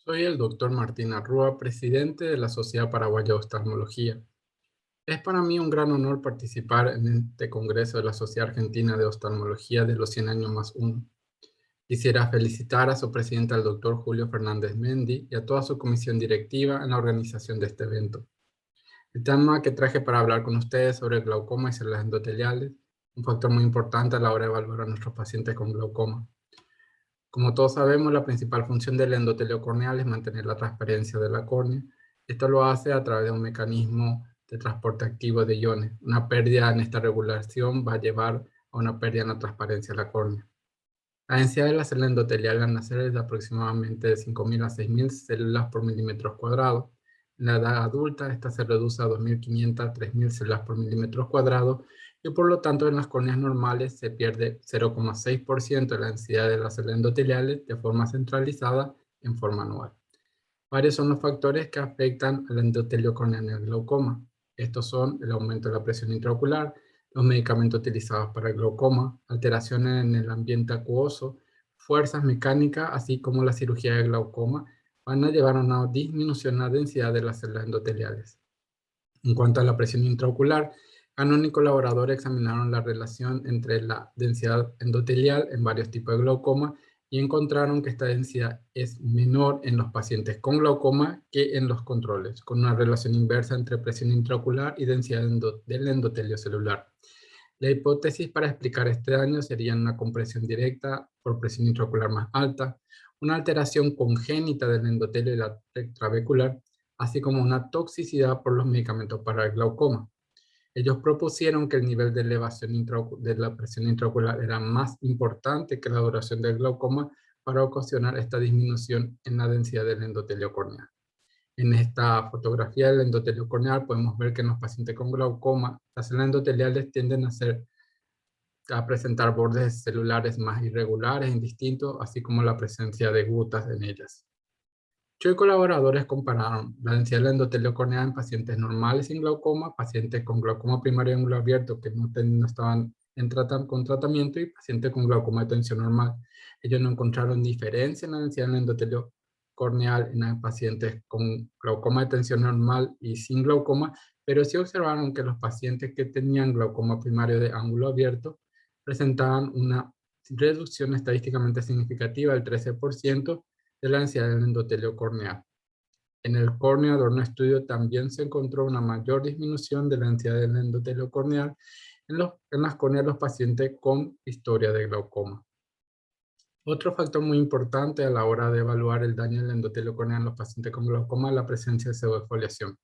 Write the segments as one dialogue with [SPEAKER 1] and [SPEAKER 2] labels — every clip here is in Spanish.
[SPEAKER 1] Soy el doctor Martín Arrua, presidente de la Sociedad Paraguaya de Oftalmología. Es para mí un gran honor participar en este congreso de la Sociedad Argentina de Oftalmología de los 100 años más uno. Quisiera felicitar a su presidente, al doctor Julio Fernández Mendy, y a toda su comisión directiva en la organización de este evento. El tema que traje para hablar con ustedes sobre el glaucoma y células endoteliales, un factor muy importante a la hora de evaluar a nuestros pacientes con glaucoma. Como todos sabemos, la principal función del endotelio corneal es mantener la transparencia de la córnea. Esto lo hace a través de un mecanismo de transporte activo de iones. Una pérdida en esta regulación va a llevar a una pérdida en la transparencia de la córnea. La densidad de la célula endotelial al nacer es de aproximadamente de 5.000 a 6.000 células por milímetro cuadrado. En la edad adulta, esta se reduce a 2.500 a 3.000 células por milímetro cuadrado y por lo tanto en las córneas normales se pierde 0,6% de la densidad de las células endoteliales de forma centralizada en forma anual. Varios son los factores que afectan al endotelio corneal en el glaucoma. Estos son el aumento de la presión intraocular, los medicamentos utilizados para el glaucoma, alteraciones en el ambiente acuoso, fuerzas mecánicas, así como la cirugía de glaucoma, van a llevar a una disminución en la densidad de las células endoteliales. En cuanto a la presión intraocular, Canón y colaboradores examinaron la relación entre la densidad endotelial en varios tipos de glaucoma y encontraron que esta densidad es menor en los pacientes con glaucoma que en los controles, con una relación inversa entre presión intraocular y densidad del endotelio celular. La hipótesis para explicar este daño sería una compresión directa por presión intraocular más alta, una alteración congénita del endotelio trabecular, así como una toxicidad por los medicamentos para el glaucoma. Ellos propusieron que el nivel de elevación de la presión intraocular era más importante que la duración del glaucoma para ocasionar esta disminución en la densidad del endotelio corneal. En esta fotografía del endotelio corneal podemos ver que en los pacientes con glaucoma, las células endoteliales tienden a presentar bordes celulares más irregulares, indistintos, así como la presencia de gutas en ellas. Yo y colaboradores compararon la densidad del endotelio corneal en pacientes normales sin glaucoma, pacientes con glaucoma primario de ángulo abierto que no estaban con tratamiento y pacientes con glaucoma de tensión normal. Ellos no encontraron diferencia en la densidad del endotelio corneal en pacientes con glaucoma de tensión normal y sin glaucoma, pero sí observaron que los pacientes que tenían glaucoma primario de ángulo abierto presentaban una reducción estadísticamente significativa del 13% de la densidad del endotelio corneal. En el Cornea Adorno Estudio también se encontró una mayor disminución de la densidad del endotelio corneal en las córneas de los pacientes con historia de glaucoma. Otro factor muy importante a la hora de evaluar el daño del endotelio corneal en los pacientes con glaucoma es la presencia de pseudoexfoliación.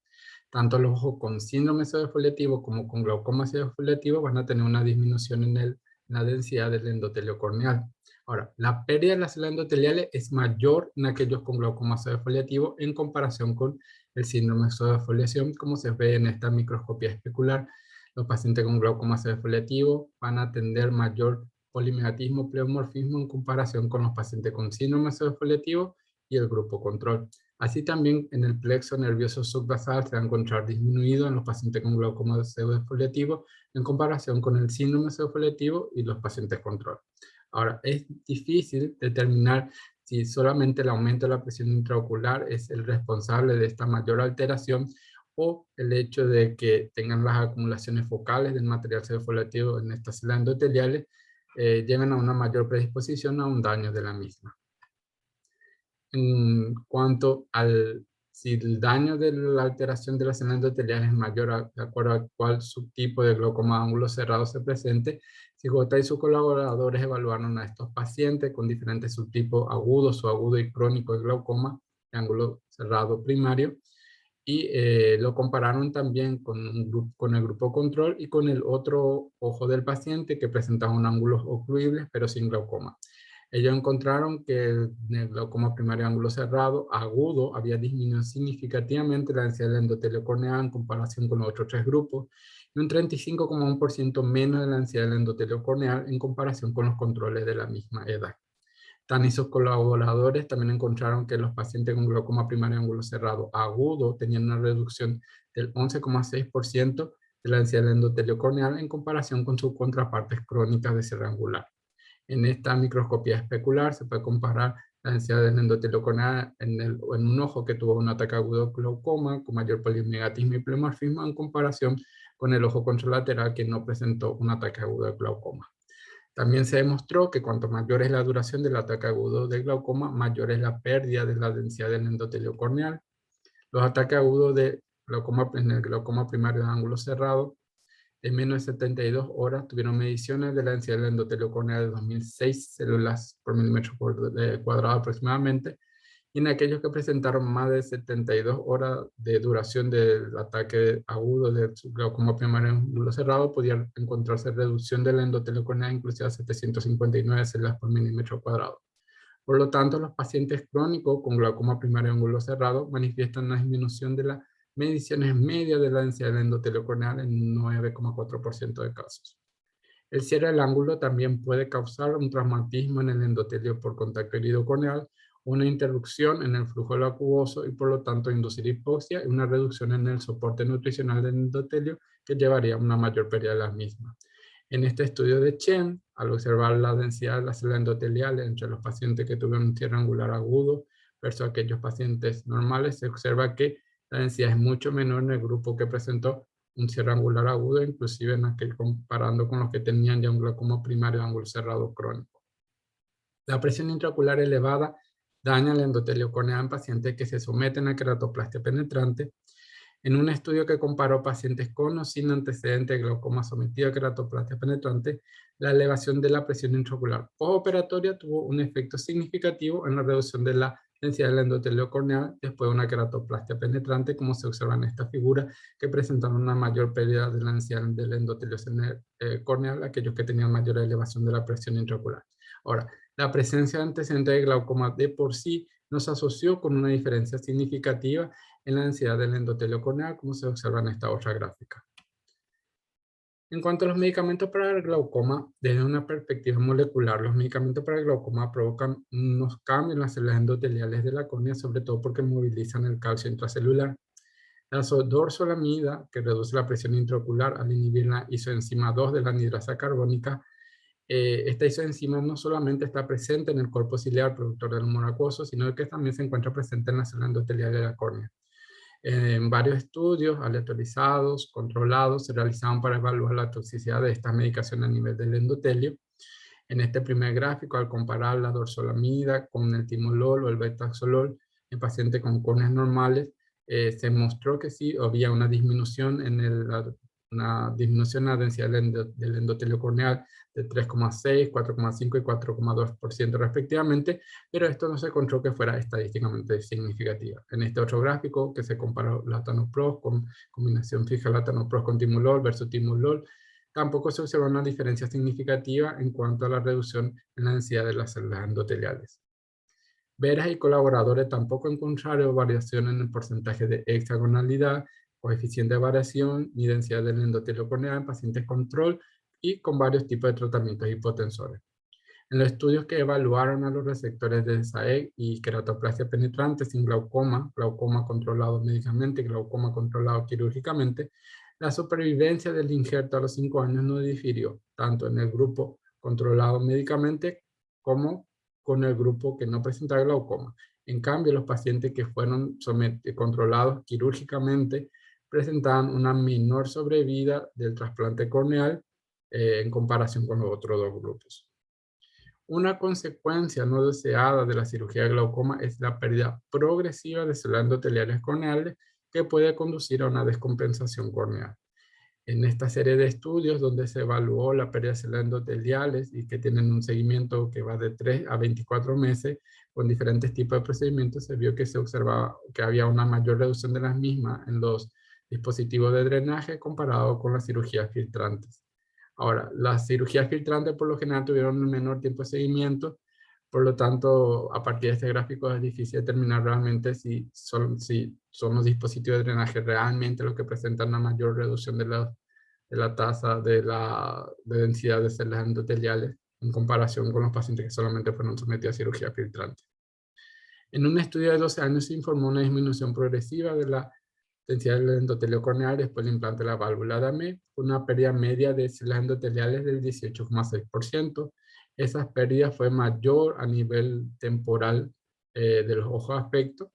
[SPEAKER 1] Tanto los ojos con síndrome pseudoexfoliativo como con glaucoma pseudoexfoliativo van a tener una disminución en la densidad del endotelio corneal. Ahora, la pérdida de las células endoteliales es mayor en aquellos con glaucoma pseudoexfoliativo en comparación con el síndrome de pseudoexfoliación, como se ve en esta microscopía especular. Los pacientes con glaucoma pseudoexfoliativo van a tener mayor polimorfismo, pleomorfismo en comparación con los pacientes con síndrome pseudoexfoliativo y el grupo control. Así también en el plexo nervioso subbasal se va a encontrar disminuido en los pacientes con glaucoma pseudoexfoliativo en comparación con el síndrome pseudoexfoliativo y los pacientes control. Ahora, es difícil determinar si solamente el aumento de la presión intraocular es el responsable de esta mayor alteración o el hecho de que tengan las acumulaciones focales del material pseudoexfoliativo en estas células endoteliales lleven a una mayor predisposición a un daño de la misma. En cuanto al si el daño de la alteración de las células endoteliales es mayor de acuerdo a cuál subtipo de glaucoma de ángulo cerrado se presente, Sigota y sus colaboradores evaluaron a estos pacientes con diferentes subtipos agudos o agudo y crónico de glaucoma de ángulo cerrado primario y lo compararon también con el grupo control y con el otro ojo del paciente que presentaba un ángulo ocluible pero sin glaucoma. Ellos encontraron que en el glaucoma primario ángulo cerrado agudo había disminuido significativamente la densidad del endotelio corneal en comparación con los otros tres grupos y un 35,1% menos de la densidad del endotelio corneal en comparación con los controles de la misma edad. Tan y sus colaboradores también encontraron que los pacientes con glaucoma primario ángulo cerrado agudo tenían una reducción del 11,6% de la densidad del endotelio corneal en comparación con sus contrapartes crónicas de cierre angular. En esta microscopía especular se puede comparar la densidad del endotelio corneal en un ojo que tuvo un ataque agudo de glaucoma con mayor polimorfismo y pleomorfismo en comparación con el ojo contralateral que no presentó un ataque agudo de glaucoma. También se demostró que cuanto mayor es la duración del ataque agudo de glaucoma, mayor es la pérdida de la densidad del endotelio corneal. Los ataques agudos de glaucoma en el glaucoma primario de ángulo cerrado en menos de 72 horas tuvieron mediciones de la densidad del endotelio corneal de 2006 células por milímetro cuadrado aproximadamente, y en aquellos que presentaron más de 72 horas de duración del ataque agudo del glaucoma primario en ángulo cerrado, podía encontrarse reducción del endotelio corneal inclusive a 759 células por milímetro cuadrado. Por lo tanto, los pacientes crónicos con glaucoma primario en ángulo cerrado manifiestan una disminución de las mediciones medias de la densidad del endotelio corneal en 9,4% de casos. El cierre del ángulo también puede causar un traumatismo en el endotelio por contacto herido corneal, una interrupción en el flujo acuoso y por lo tanto inducir hipoxia y una reducción en el soporte nutricional del endotelio que llevaría a una mayor pérdida de las mismas. En este estudio de Chen, al observar la densidad de las células endoteliales entre los pacientes que tuvieron un cierre angular agudo versus aquellos pacientes normales, se observa que la densidad es mucho menor en el grupo que presentó un cierre angular agudo, inclusive en aquel comparando con los que tenían ya un glaucoma primario de ángulo cerrado crónico. La presión intraocular elevada daña el endotelio corneal en pacientes que se someten a queratoplastia penetrante. En un estudio que comparó pacientes con o sin antecedentes de glaucoma sometido a queratoplastia penetrante, la elevación de la presión intraocular postoperatoria tuvo un efecto significativo en la reducción de la densidad del endotelio corneal después de una queratoplastia penetrante, como se observa en esta figura, que presentan una mayor pérdida de la densidad del endotelio corneal, aquellos que tenían mayor elevación de la presión intraocular. Ahora, la presencia de antecedentes de glaucoma de por sí no se asoció con una diferencia significativa en la densidad del endotelio corneal, como se observa en esta otra gráfica. En cuanto a los medicamentos para el glaucoma, desde una perspectiva molecular, los medicamentos para el glaucoma provocan unos cambios en las células endoteliales de la córnea, sobre todo porque movilizan el calcio intracelular. La dorsolamida, que reduce la presión intraocular al inhibir la isoenzima 2 de la anhidrasa carbónica, esta isoenzima no solamente está presente en el cuerpo ciliar productor del humor acuoso, sino que también se encuentra presente en las células endoteliales de la córnea. En varios estudios aleatorizados, controlados, se realizaban para evaluar la toxicidad de esta medicación a nivel del endotelio. En este primer gráfico, al comparar la dorsolamida con el timolol o el betaxolol en pacientes con córneas normales, se mostró que sí había una disminución en la densidad del endotelio corneal de 3,6, 4,5 y 4,2% respectivamente, pero esto no se encontró que fuera estadísticamente significativa. En este otro gráfico, que se comparó latanoprost con combinación fija latanoprost con timolol versus timolol, tampoco se observó una diferencia significativa en cuanto a la reducción en la densidad de las células endoteliales. Veras y colaboradores tampoco encontraron variación en el porcentaje de hexagonalidad, coeficiente de variación ni densidad del endotelio corneal en pacientes control y con varios tipos de tratamientos hipotensores. En los estudios que evaluaron a los receptores de SAEC y queratoplastia penetrante sin glaucoma, glaucoma controlado médicamente y glaucoma controlado quirúrgicamente, la supervivencia del injerto a los 5 años no difirió, tanto en el grupo controlado médicamente como con el grupo que no presentaba glaucoma. En cambio, los pacientes que fueron controlados quirúrgicamente presentaban una menor sobrevida del trasplante corneal en comparación con los otros dos grupos. Una consecuencia no deseada de la cirugía de glaucoma es la pérdida progresiva de células endoteliales corneales que puede conducir a una descompensación corneal. En esta serie de estudios donde se evaluó la pérdida de células endoteliales y que tienen un seguimiento que va de 3 a 24 meses con diferentes tipos de procedimientos, se vio que se observaba que había una mayor reducción de las mismas en los dispositivos de drenaje comparado con las cirugías filtrantes. Ahora, las cirugías filtrantes por lo general tuvieron un menor tiempo de seguimiento, por lo tanto, a partir de este gráfico es difícil determinar realmente si son los dispositivos de drenaje realmente los que presentan una mayor reducción de la tasa de densidad de células endoteliales en comparación con los pacientes que solamente fueron sometidos a cirugía filtrante. En un estudio de 12 años se informó una disminución progresiva de la densidad del endotelio corneal después del implante de la válvula de AME, con una pérdida media de células endoteliales del 18,6%. esas pérdidas fue mayor a nivel temporal de los ojos aspecto,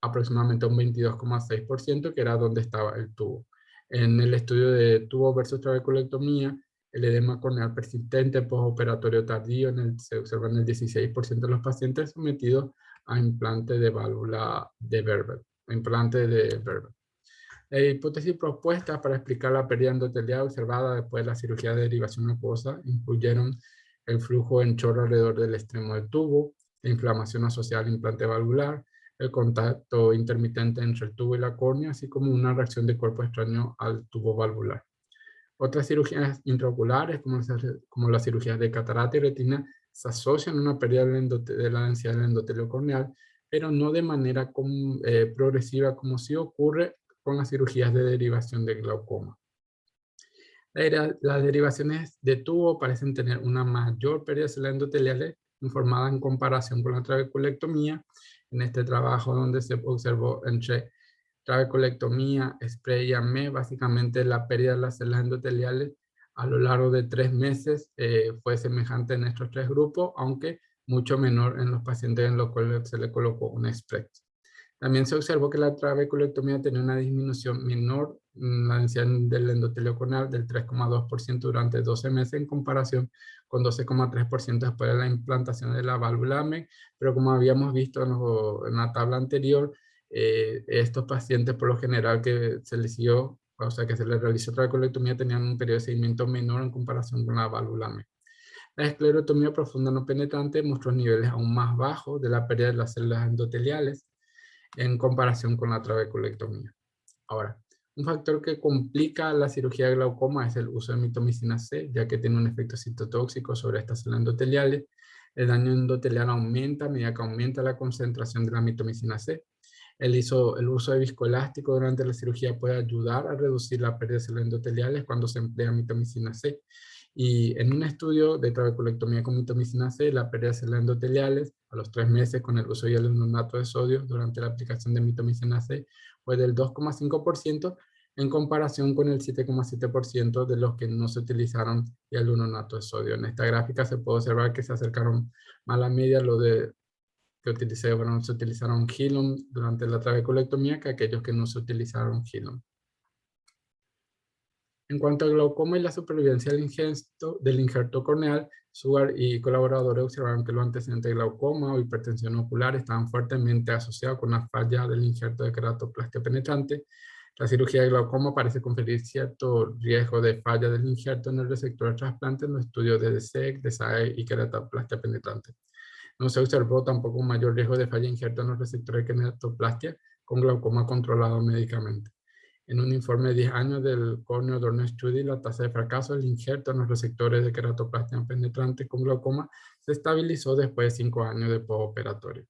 [SPEAKER 1] aproximadamente un 22,6%, que era donde estaba el tubo. En el estudio de tubo versus trabeculectomía, el edema corneal persistente postoperatorio tardío se observa en el 16% de los pacientes sometidos a implante de válvula de Berber, implante de Berber. La hipótesis propuesta para explicar la pérdida endotelial observada después de la cirugía de derivación acuosa incluyeron el flujo en chorro alrededor del extremo del tubo, la inflamación asociada al implante valvular, el contacto intermitente entre el tubo y la córnea, así como una reacción de cuerpo extraño al tubo valvular. Otras cirugías intraoculares, como las cirugías de catarata y retina, se asocian a una pérdida de la densidad del endotelio corneal, pero no de manera progresiva como sí ocurre con las cirugías de derivación de glaucoma. Las derivaciones de tubo parecen tener una mayor pérdida celular endotelial informada en comparación con la trabeculectomía. En este trabajo donde se observó entre trabeculectomía, spray y AME, básicamente la pérdida de las células endoteliales a lo largo de 3 meses fue semejante en estos 3 grupos, aunque mucho menor en los pacientes en los cuales se le colocó un spray. También se observó que la trabeculectomía tenía una disminución menor en la densidad del endotelio corneal del 3,2% durante 12 meses en comparación con 12,3% después de la implantación de la válvula AME, pero como habíamos visto en la tabla anterior, estos pacientes por lo general que se les dio, o sea que se les realizó trabeculectomía, tenían un periodo de seguimiento menor en comparación con la válvula AME. La esclerotomía profunda no penetrante mostró niveles aún más bajos de la pérdida de las células endoteliales en comparación con la trabeculectomía. Ahora, un factor que complica la cirugía de glaucoma es el uso de mitomicina C, ya que tiene un efecto citotóxico sobre estas células endoteliales. El daño endotelial aumenta a medida que aumenta la concentración de la mitomicina C. El uso de viscoelástico durante la cirugía puede ayudar a reducir la pérdida de células endoteliales cuando se emplea mitomicina C. Y en un estudio de trabeculectomía con mitomicina C, la pérdida de células endoteliales a los 3 meses con el uso de hialuronato de sodio durante la aplicación de mitomicina C fue del 2,5% en comparación con el 7,7% de los que no se utilizaron hialuronato de sodio. En esta gráfica se puede observar que se acercaron a la media lo de que se utilizaron Hilum durante la trabeculectomía que aquellos que no se utilizaron Hilum. En cuanto al glaucoma y la supervivencia del injerto corneal, Sugar y colaboradores observaron que los antecedentes de glaucoma o hipertensión ocular estaban fuertemente asociados con una falla del injerto de queratoplastia penetrante. La cirugía de glaucoma parece conferir cierto riesgo de falla del injerto en el receptor de trasplante en los estudios de DSEC, DSAE y queratoplastia penetrante. No se observó tampoco un mayor riesgo de falla de injerto en los receptores de queratoplastia con glaucoma controlado médicamente. En un informe de 10 años del Cornea Dorner Study, la tasa de fracaso del injerto en los receptores de queratoplastia penetrante con glaucoma se estabilizó después de 5 años de postoperatorio.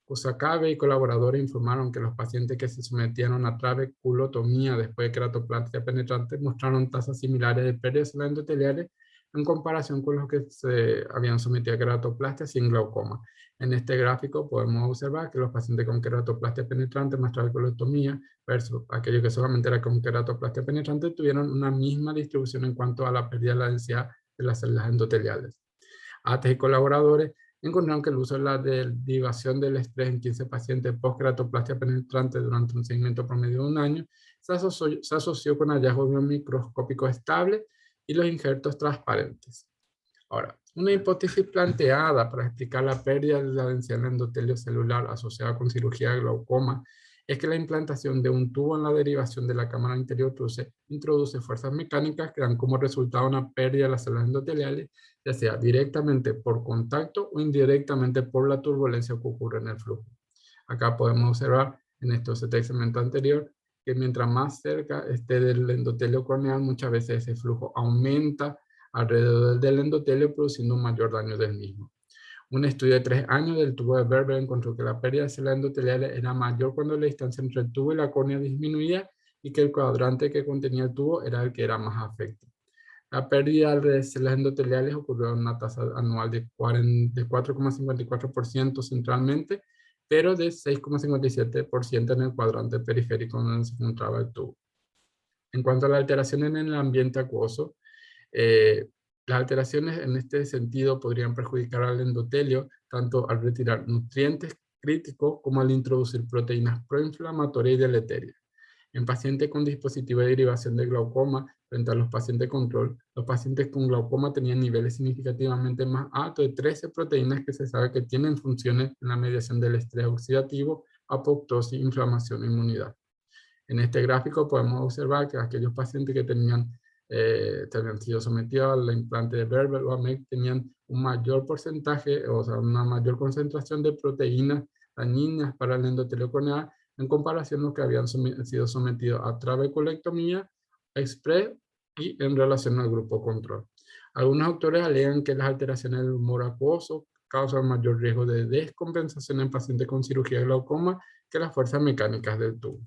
[SPEAKER 1] Kusakabe y colaboradores informaron que los pacientes que se sometieron a trabeculotomía después de queratoplastia penetrante mostraron tasas similares de pérdida de células endoteliales en comparación con los que se habían sometido a queratoplastia sin glaucoma. En este gráfico podemos observar que los pacientes con queratoplastia penetrante más trabeculotomía versus aquellos que solamente eran con queratoplastia penetrante tuvieron una misma distribución en cuanto a la pérdida de la densidad de las células endoteliales. Ates y colaboradores encontraron que el uso de la derivación del estrés en 15 pacientes post-queratoplastia penetrante durante un seguimiento promedio de un año se asoció con hallazgos biomicroscópicos estables y los injertos transparentes. Ahora, una hipótesis planteada para explicar la pérdida de la densidad del endotelio celular asociada con cirugía de glaucoma es que la implantación de un tubo en la derivación de la cámara interior introduce fuerzas mecánicas que dan como resultado una pérdida de las células endoteliales, ya sea directamente por contacto o indirectamente por la turbulencia que ocurre en el flujo. Acá podemos observar en este segmento anterior que mientras más cerca esté del endotelio corneal, muchas veces ese flujo aumenta alrededor del endotelio, produciendo un mayor daño del mismo. Un estudio de 3 años del tubo de Berber encontró que la pérdida de células endoteliales era mayor cuando la distancia entre el tubo y la córnea disminuía y que el cuadrante que contenía el tubo era el que era más afecto. La pérdida de células endoteliales ocurrió a una tasa anual de 4,54% centralmente, pero de 6,57% en el cuadrante periférico donde se encontraba el tubo. En cuanto a la alteración en el ambiente acuoso, Las alteraciones en este sentido podrían perjudicar al endotelio tanto al retirar nutrientes críticos como al introducir proteínas proinflamatorias y deleterias. En pacientes con dispositivo de derivación de glaucoma, frente a los pacientes control, los pacientes con glaucoma tenían niveles significativamente más altos de 13 proteínas que se sabe que tienen funciones en la mediación del estrés oxidativo, apoptosis, inflamación e inmunidad. En este gráfico podemos observar que aquellos pacientes que habían sido sometidos al implante de Berber o AMEC tenían un mayor porcentaje, o sea, una mayor concentración de proteínas dañinas para el endotelio corneal en comparación a los que habían sido sometidos a trabeculectomía express y en relación al grupo control. Algunos autores alegan que las alteraciones del humor acuoso causan mayor riesgo de descompensación en pacientes con cirugía de glaucoma que las fuerzas mecánicas del tubo.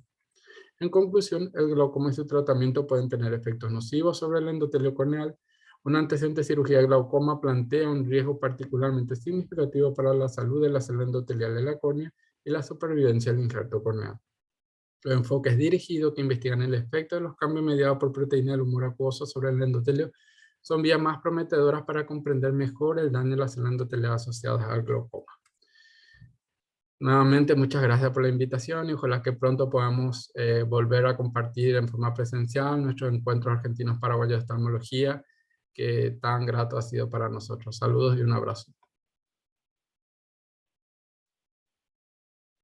[SPEAKER 1] En conclusión, el glaucoma y su tratamiento pueden tener efectos nocivos sobre el endotelio corneal. Una antecedente cirugía de glaucoma plantea un riesgo particularmente significativo para la salud de la célula endotelial de la córnea y la supervivencia del injerto corneal. Los enfoques dirigidos que investigan el efecto de los cambios mediados por proteínas del humor acuoso sobre el endotelio son vías más prometedoras para comprender mejor el daño de las células endoteliales asociadas al glaucoma. Nuevamente, muchas gracias por la invitación y ojalá que pronto podamos volver a compartir en forma presencial nuestros encuentros argentinos paraguayos de oftalmología, que tan grato ha sido para nosotros. Saludos y un abrazo.